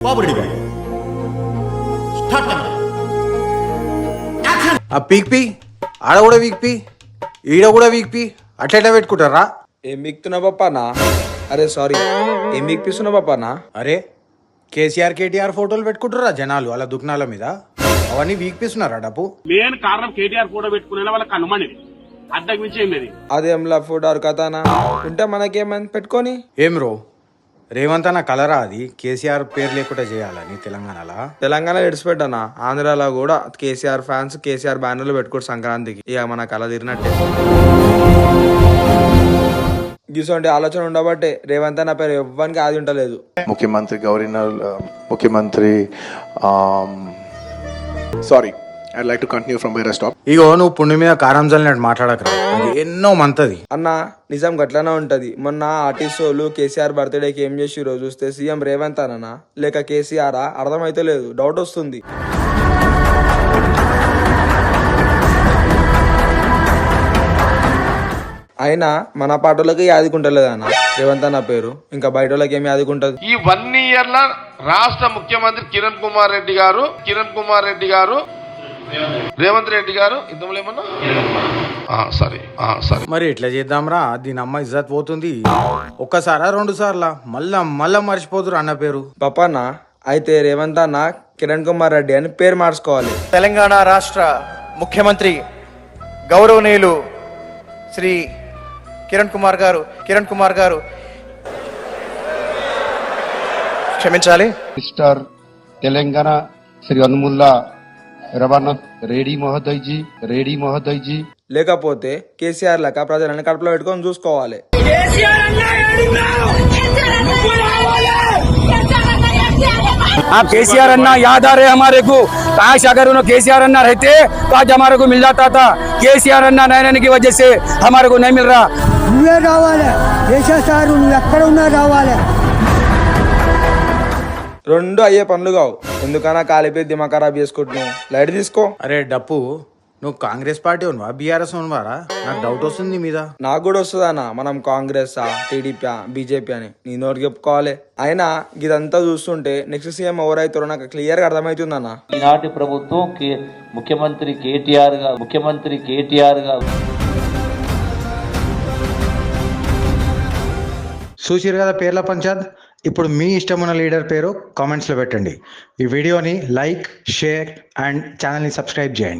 ఆ peak P ఆడ కూడా వీక్ పీ ఈడ కూడా వీక్ పీ అట్లా పెట్టుకుంటారా? ఏం మిక్తున్నా పప్పానా? అరే సారీ, ఏం మిక్పిస్తున్నా పప్పానా? అరే కేసీఆర్ కేటీఆర్ ఫోటోలు పెట్టుకుంటారా జనాలు అలా దుకాణాల మీద? అవన్నీ వీక్ పీస్తున్నారా డబ్బు? మెయిన్ కారణం కేటీఆర్ ఫోటో పెట్టుకునే వాళ్ళకి అనుమానం అడ్డకు మించి ఏం లేదు. అదేంలా ఫోటో కథనా ఉంటే మనకేమని పెట్టుకొని ఏం రో రేవంత్ అన్న కలరా అది కేసీఆర్ పేరు లేకుండా చేయాలని తెలంగాణ ఇడిచిపెట్టానా? ఆంధ్రాలో కూడా కేసీఆర్ ఫ్యాన్స్ కేసీఆర్ బ్యానర్లు పెట్టుకోరు సంక్రాంతికి. ఇక మన కళ తీరినట్టే. గిసోంటి ఆలోచన ఉండబట్టే రేవంత్ అన్న పేరు ఎవ్వరికి ఆది ఉండలేదు. ముఖ్యమంత్రి గవర్నర్ ముఖ్యమంత్రి sorry I'd like to continue from where I stopped. ఇగో నువ్వు పుండి మీద కారం చల్లినట్టు మాట్లాడకరా, అది ఎన్నో మంతది అన్న. నిజం గట్లనే ఉంటది. మొన్న ఆర్టిస్ట్ వాళ్ళు కేసీఆర్ బర్త్డేకి ఏం చేసిరో చూస్తే సీఎం రేవంత్ అన్న లేక కేసీఆర్ అర్థమైతే లేదు, డౌట్ వస్తుంది. అయినా మన పాటోళ్ళకి యాదికుంటలేదు అన్న రేవంత్ అన్న పేరు, ఇంకా బయట వాళ్ళకి ఏమి యాదికుంటది? ఈ 1 year లో రాష్ట్ర ముఖ్యమంత్రి కిరణ్ కుమార్ రెడ్డి గారు రేవంత్ రెడ్డి గారు ఇంతలో ఏమన్నా సరే మరి ఎట్లా చేద్దాంరా? దీని అమ్మ ఇజ్జత్ పోతుంది. ఒక్కసారా 2 సార్లా మళ్ళా మర్చిపోతురు అన్న పేరు. పప్పన్న అయితే రేవంత్ అన్న కిరణ్ కుమార్ రెడ్డి అని పేరు మార్చుకోవాలి. తెలంగాణ రాష్ట్ర ముఖ్యమంత్రి గౌరవనీయులు శ్రీ కిరణ్ కుమార్ గారు క్షమించాలి. మిస్టర్ తెలంగాణ శ్రీ అనుముల్లా రవాణా రెడ్డి మహోదయ్ జీ లేకపోతే కేసీఆర్ లెక్క ప్రజలను కడుపులో పెట్టుకొని చూసుకోవాలి. आप केसीआर अन्ना याद आ रहे हमारे को, काश अगर उन्होंने केसीआर अन्ना रहते तो आज हमारे को मिल जाता था. केसीआर अन्ना नहीं रहने की वजह से हमारे को नहीं मिल रहा. నువ్వే రావాలి దేశారు, నువ్వు ఎక్కడ ఉన్నా రావాలి. రెండు అయ్యే పనులు కావు. ఎందుకన్నా కాలిపోయి దిమాగ్ ఖరాబ్ చేసుకుంటున్నావు. లైట్ తీసుకో. అరే డప్పు, నువ్వు కాంగ్రెస్ పార్టీ ఉన్నవా బీఆర్ఎస్ ఉన్నవారా? నాకు డౌట్ వస్తుంది మీద. నాకు కూడా వస్తుందన్నా, మనం కాంగ్రెస్ టీడీపీ బీజేపీ అని నీ నోరు చెప్పుకోవాలి. అయినా ఇదంతా చూస్తుంటే నెక్స్ట్ సీఎం ఎవరైతారో నాకు క్లియర్ గా అర్థమవుతుందన్న. ఈనాటి ప్రభుత్వం ముఖ్యమంత్రి కేటీఆర్ గా చూసిరు కదా పేర్ల పంచాయత్. ఇప్పుడు మీ ఇష్టమైన లీడర్ పేరు కామెంట్స్లో పెట్టండి. ఈ వీడియోని లైక్, షేర్ అండ్ ఛానల్ని సబ్స్క్రైబ్ చేయండి.